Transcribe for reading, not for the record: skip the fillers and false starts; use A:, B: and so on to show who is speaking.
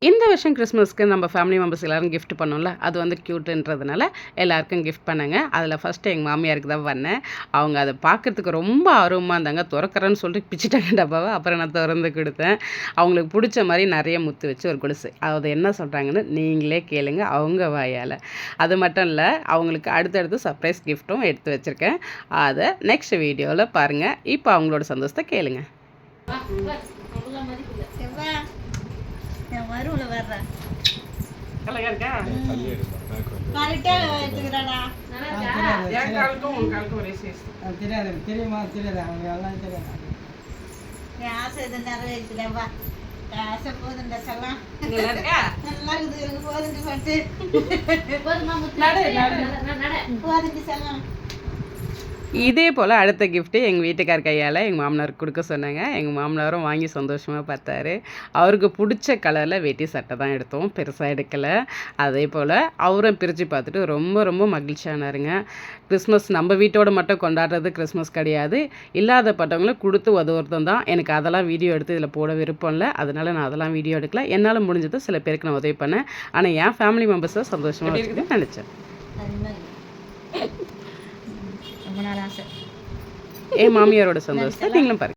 A: இந்த வருஷம் கிறிஸ்மஸ்க்கு நம்ம ஃபேமிலி மெம்பர்ஸ் எல்லோரும் கிஃப்ட் பண்ணோம்ல, அது வந்து க்யூட்டுன்றதுனால எல்லாருக்கும் கிஃப்ட் பண்ணேங்க. அதில் ஃபஸ்ட்டு எங்கள் மாமியாருக்கு தான் பண்ணேன். அவங்க அதை பார்க்குறதுக்கு ரொம்ப ஆர்வமாக இருந்தாங்க. திறக்கிறேன்னு சொல்லிட்டு பிச்சுட்டாங்க டப்பாவை. அப்புறம் நான் திறந்து கொடுத்தேன். அவங்களுக்கு பிடிச்ச மாதிரி நிறைய முத்து வச்சு ஒரு கொலுசு. அது என்ன சொல்கிறாங்கன்னு நீங்களே கேளுங்க அவங்க வாயால். அது மட்டும் இல்லை, அவங்களுக்கு அடுத்தடுத்து சர்ப்ரைஸ் கிஃப்ட்டும் எடுத்து வச்சுருக்கேன். அதை நெக்ஸ்ட் வீடியோவில் பாருங்கள். இப்போ அவங்களோட சந்தோஷத்தை கேளுங்க.
B: வரும்ல வர்றேன்
A: அழகா இருக்கா?
B: கரெக்டா எடுத்துக்கிறாடா.
A: என் காலுக்கும் உன் காலுக்கும் ஒரே சைஸ்.
C: தெரியுமா தெரியாது அவங்க எல்லாம் தெரியாது.
B: என் ஆசை இதை நிறைவேற்றுறேன்ப்பா. ஆசை போதுண்டா செல்லாம்.
A: நல்லா இருக்கா?
B: நல்லா இருக்குது எனக்கு போதுண்டு பட்டு. போதுண்டு செல்லாம்.
A: இதே போல் அடுத்த கிஃப்ட்டு எங்கள் வீட்டுக்கார் கையால் எங்கள் மாமனாருக்கு கொடுக்க சொன்னாங்க. எங்கள் மாமனாரும் வாங்கி சந்தோஷமாக பார்த்தாரு. அவருக்கு பிடிச்ச கலரில் வேட்டி சட்டை தான் எடுத்தோம், பெருசாக எடுக்கலை. அதே போல் அவரும் பிரித்து பார்த்துட்டு ரொம்ப ரொம்ப மகிழ்ச்சியானாருங்க. கிறிஸ்மஸ் நம்ம வீட்டோடு மட்டும் கொண்டாடுறது கிறிஸ்மஸ் கிடையாது, இல்லாதப்பட்டவங்களும் கொடுத்து உதவுறதும் தான். எனக்கு அதெல்லாம் வீடியோ எடுத்து இதில் போட விருப்பம் இல்லை, அதனால் நான் அதெல்லாம் வீடியோ எடுக்கல. என்னால் முடிஞ்சது சில பேருக்கு நான் உதவி பண்ணேன். ஆனால் என் ஃபேமிலி மெம்பர்ஸை சந்தோஷமாக இருக்குதுன்னு நினச்சேன்.
B: ரொம்ப நாள் ஆசை.
A: என் மாமியாரோட சந்தோஷத்தை நீங்களும் பாருங்கள்.